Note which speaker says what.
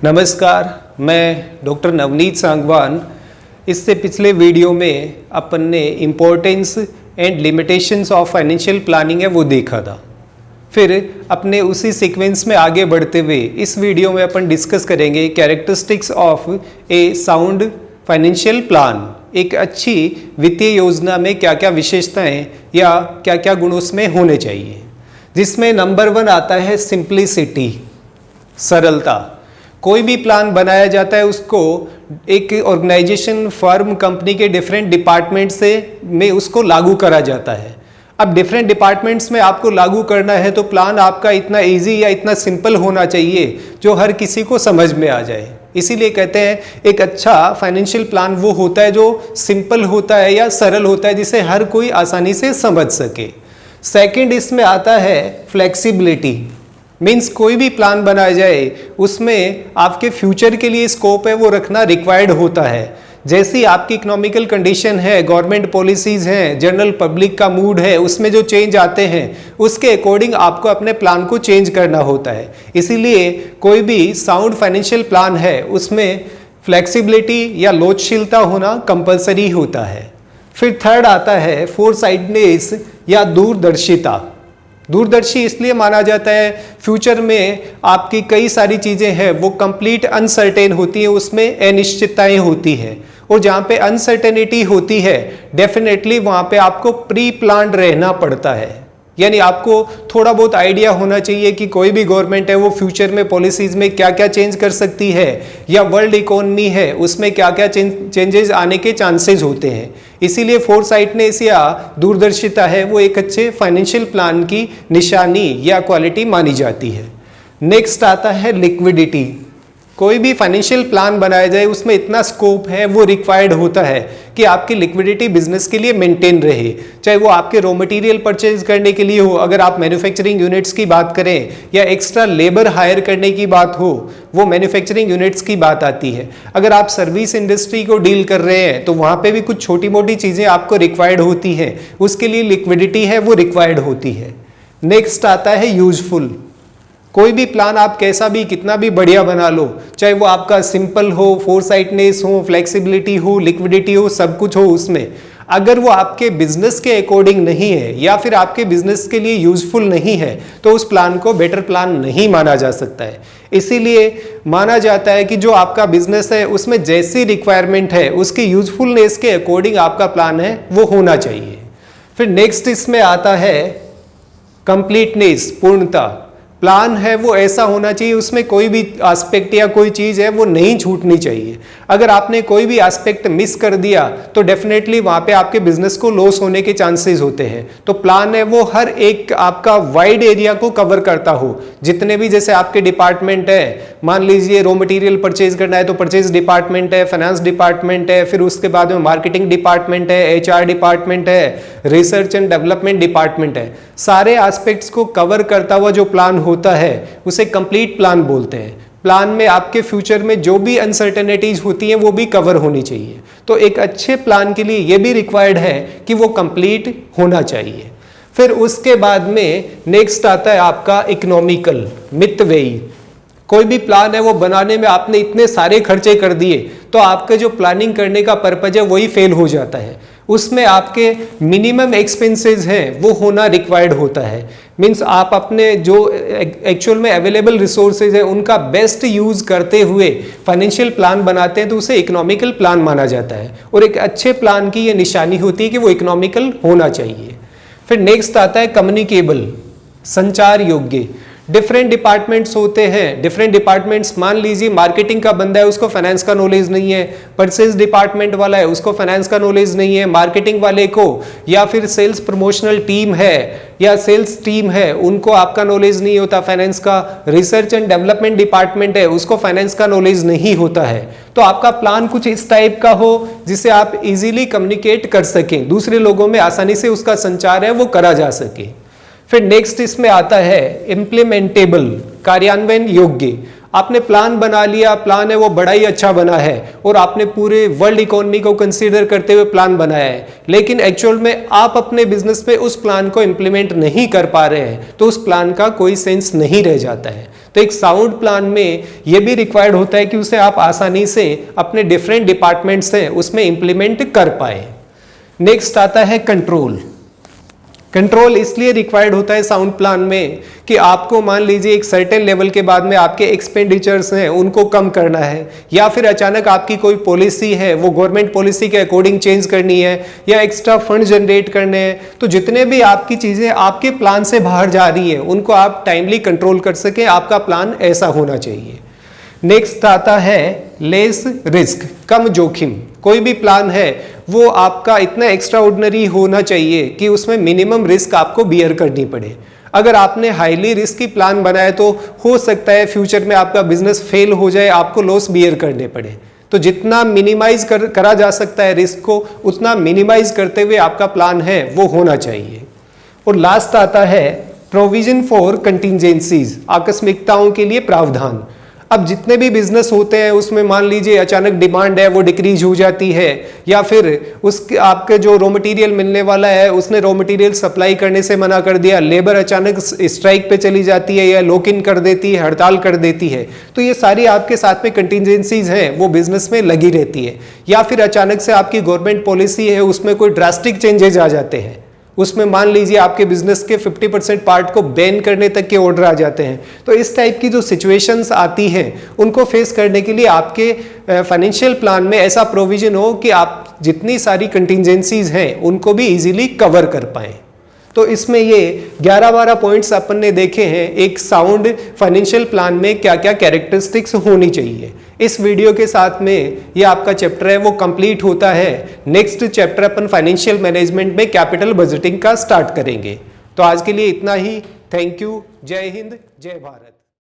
Speaker 1: नमस्कार, मैं डॉक्टर नवनीत सांगवान। इससे पिछले वीडियो में अपन ने importance and limitations of financial planning है वो देखा था। फिर अपने उसी सीक्वेंस में आगे बढ़ते हुए इस वीडियो में अपन डिस्कस करेंगे characteristics of A sound financial plan. एक अच्छी वित्तीय योजना में क्या क्या विशेषताएं या क्या क्या गुण उसमें होने चाहिए, जिसमें नंबर 1 आता है सिंप्लिसिटी, सरलता। कोई भी प्लान बनाया जाता है उसको एक ऑर्गेनाइजेशन, फर्म, कंपनी के डिफरेंट डिपार्टमेंट से में उसको लागू करा जाता है। अब डिफरेंट डिपार्टमेंट्स में आपको लागू करना है तो प्लान आपका इतना इजी या इतना सिंपल होना चाहिए जो हर किसी को समझ में आ जाए। इसीलिए कहते हैं एक अच्छा फाइनेंशियल प्लान वो होता है जो सिंपल होता है या सरल होता है, जिसे हर कोई आसानी से समझ सके। सेकंड इसमें आता है फ्लेक्सिबिलिटी। मीन्स कोई भी प्लान बनाया जाए उसमें आपके फ्यूचर के लिए स्कोप है वो रखना रिक्वायर्ड होता है। जैसी आपकी इकोनॉमिकल कंडीशन है, गवर्नमेंट पॉलिसीज़ हैं, जनरल पब्लिक का मूड है, उसमें जो चेंज आते हैं उसके अकॉर्डिंग आपको अपने प्लान को चेंज करना होता है। इसीलिए कोई भी साउंड फाइनेंशियल प्लान है उसमें फ्लेक्सिबिलिटी या लोचशीलता होना कंपलसरी होता है। फिर थर्ड आता है फोरसाइटनेस या दूरदर्शिता। दूरदर्शी इसलिए माना जाता है, फ्यूचर में आपकी कई सारी चीज़ें हैं वो कंप्लीट अनसर्टेन होती हैं, उसमें अनिश्चितताएं होती हैं, और जहाँ पे अनसर्टेनिटी होती है डेफिनेटली वहाँ पे आपको प्री प्लान्ड रहना पड़ता है। यानी आपको थोड़ा बहुत आइडिया होना चाहिए कि कोई भी गवर्नमेंट है वो फ्यूचर में पॉलिसीज में क्या क्या चेंज कर सकती है, या वर्ल्ड इकोनॉमी है उसमें क्या क्या चेंजेस आने के चांसेस होते हैं। इसीलिए फोरसाइटनेस या दूरदर्शिता है वो एक अच्छे फाइनेंशियल प्लान की निशानी या क्वालिटी मानी जाती है। नेक्स्ट आता है लिक्विडिटी। कोई भी फाइनेंशियल प्लान बनाया जाए उसमें इतना स्कोप है वो रिक्वायर्ड होता है कि आपकी लिक्विडिटी बिजनेस के लिए मेंटेन रहे, चाहे वो आपके रॉ मटेरियल परचेज करने के लिए हो, अगर आप मैन्युफैक्चरिंग यूनिट्स की बात करें, या एक्स्ट्रा लेबर हायर करने की बात हो, वो मैन्युफैक्चरिंग यूनिट्स की बात आती है। अगर आप सर्विस इंडस्ट्री को डील कर रहे हैं तो वहाँ पे भी कुछ छोटी मोटी चीज़ें आपको रिक्वायर्ड होती हैं, उसके लिए लिक्विडिटी है वो रिक्वायर्ड होती है। नेक्स्ट आता है यूजफुल। कोई भी प्लान आप कैसा भी कितना भी बढ़िया बना लो, चाहे वो आपका सिंपल हो, फोरसाइटनेस हो, फ्लेक्सिबिलिटी हो, लिक्विडिटी हो, सब कुछ हो, उसमें अगर वो आपके बिजनेस के अकॉर्डिंग नहीं है या फिर आपके बिजनेस के लिए यूजफुल नहीं है तो उस प्लान को बेटर प्लान नहीं माना जा सकता है। इसीलिए माना जाता है कि जो आपका बिजनेस है उसमें जैसी रिक्वायरमेंट है उसकी यूजफुलनेस के अकॉर्डिंग आपका प्लान है वो होना चाहिए। फिर नेक्स्ट इसमें आता है कंप्लीटनेस, पूर्णता। प्लान है वो ऐसा होना चाहिए उसमें कोई भी एस्पेक्ट या कोई चीज़ है वो नहीं छूटनी चाहिए। अगर आपने कोई भी एस्पेक्ट मिस कर दिया तो डेफिनेटली वहाँ पे आपके बिजनेस को लॉस होने के चांसेस होते हैं। तो प्लान है वो हर एक आपका वाइड एरिया को कवर करता हो। जितने भी जैसे आपके डिपार्टमेंट है, मान लीजिए रॉ मटेरियल परचेज करना है तो परचेज डिपार्टमेंट है, फाइनेंस डिपार्टमेंट है, फिर उसके बाद में मार्केटिंग डिपार्टमेंट है, HR डिपार्टमेंट है, रिसर्च एंड डेवलपमेंट डिपार्टमेंट है। सारे एस्पेक्ट्स को कवर करता हुआ जो प्लान होता है उसे कंप्लीट प्लान बोलते हैं। प्लान में आपके फ्यूचर में जो भी अनसर्टेनिटीज होती हैं वो भी कवर होनी चाहिए। तो एक अच्छे प्लान के लिए ये भी रिक्वायर्ड है कि वो कंप्लीट होना चाहिए। फिर उसके बाद में नेक्स्ट आता है आपका इकोनॉमिकल, मितव्ययी। कोई भी प्लान है वो बनाने में आपने इतने सारे खर्चे कर दिए तो आपका जो प्लानिंग करने का पर्पज है वही फेल हो जाता है। उसमें आपके मिनिमम एक्सपेंसेस हैं वो होना रिक्वायर्ड होता है। मीन्स आप अपने जो एक्चुअल में अवेलेबल रिसोर्सेज है उनका बेस्ट यूज़ करते हुए फाइनेंशियल प्लान बनाते हैं तो उसे इकोनॉमिकल प्लान माना जाता है। और एक अच्छे प्लान की ये निशानी होती है कि वो इकोनॉमिकल होना चाहिए। फिर नेक्स्ट आता है कम्युनिकेबल, संचार योग्य। डिफरेंट डिपार्टमेंट्स होते हैं, डिफरेंट डिपार्टमेंट्स, मान लीजिए मार्केटिंग का बंदा है उसको फाइनेंस का नॉलेज नहीं है, परचेज डिपार्टमेंट वाला है उसको फाइनेंस का नॉलेज नहीं है, मार्केटिंग वाले को या फिर सेल्स प्रमोशनल टीम है या सेल्स टीम है उनको आपका नॉलेज नहीं होता फाइनेंस का, रिसर्च एंड डेवलपमेंट डिपार्टमेंट है उसको फाइनेंस का नॉलेज नहीं होता है। तो आपका प्लान कुछ इस टाइप का हो जिसे आप इजीली कम्युनिकेट कर सकें, दूसरे लोगों में आसानी से उसका संचार है वो करा जा सके। फिर नेक्स्ट इसमें आता है इम्प्लीमेंटेबल, कार्यान्वयन योग्य। आपने प्लान बना लिया, प्लान है वो बड़ा ही अच्छा बना है और आपने पूरे वर्ल्ड इकोनॉमी को कंसीडर करते हुए प्लान बनाया है, लेकिन एक्चुअल में आप अपने बिजनेस पे उस प्लान को इंप्लीमेंट नहीं कर पा रहे हैं तो उस प्लान का कोई सेंस नहीं रह जाता है। तो एक साउंड प्लान में ये भी रिक्वायर्ड होता है कि उसे आप आसानी से अपने डिफरेंट डिपार्टमेंट्स हैं उसमें इंप्लीमेंट कर पाए। नेक्स्ट आता है कंट्रोल। कंट्रोल इसलिए रिक्वायर्ड होता है साउंड प्लान में कि आपको मान लीजिए एक सर्टेन लेवल के बाद में आपके एक्सपेंडिचर्स हैं उनको कम करना है, या फिर अचानक आपकी कोई पॉलिसी है वो गवर्नमेंट पॉलिसी के अकॉर्डिंग चेंज करनी है, या एक्स्ट्रा फंड जनरेट करने हैं। तो जितने भी आपकी चीज़ें आपके प्लान से बाहर जा रही हैं उनको आप टाइमली कंट्रोल कर सकें, आपका प्लान ऐसा होना चाहिए। नेक्स्ट आता है लेस रिस्क, कम जोखिम। कोई भी प्लान है वो आपका इतना एक्स्ट्रा ऑर्डिनरी होना चाहिए कि उसमें मिनिमम रिस्क आपको बियर करनी पड़े। अगर आपने हाईली रिस्की प्लान बनाया तो हो सकता है फ्यूचर में आपका बिजनेस फेल हो जाए, आपको लॉस बियर करने पड़े। तो जितना मिनिमाइज करा जा सकता है रिस्क को उतना मिनिमाइज करते हुए आपका प्लान है वो होना चाहिए। और लास्ट आता है प्रोविजन फॉर कंटिजेंसीज, आकस्मिकताओं के लिए प्रावधान। अब जितने भी बिजनेस होते हैं उसमें मान लीजिए अचानक डिमांड है वो डिक्रीज हो जाती है, या फिर उसके आपके जो रॉ मटेरियल मिलने वाला है उसने रॉ मटेरियल सप्लाई करने से मना कर दिया, लेबर अचानक स्ट्राइक पे चली जाती है या लॉक इन कर देती है, हड़ताल कर देती है। तो ये सारी आपके साथ में कंटिजेंसीज हैं वो बिजनेस में लगी रहती है। या फिर अचानक से आपकी गवर्नमेंट पॉलिसी है उसमें कोई ड्रास्टिक चेंजेज आ जाते हैं, उसमें मान लीजिए आपके बिजनेस के 50% पार्ट को बैन करने तक के ऑर्डर आ जाते हैं। तो इस टाइप की जो सिचुएशंस आती हैं उनको फेस करने के लिए आपके फाइनेंशियल प्लान में ऐसा प्रोविजन हो कि आप जितनी सारी कंटिजेंसीज हैं उनको भी इजीली कवर कर पाएं। तो इसमें ये 11-12 पॉइंट्स अपन ने देखे हैं एक साउंड फाइनेंशियल प्लान में क्या क्या कैरेक्टरिस्टिक्स होनी चाहिए। इस वीडियो के साथ में ये आपका चैप्टर है वो कंप्लीट होता है। नेक्स्ट चैप्टर अपन फाइनेंशियल मैनेजमेंट में कैपिटल बजटिंग का स्टार्ट करेंगे। तो आज के लिए इतना ही। Thank you. जय हिंद, जय भारत।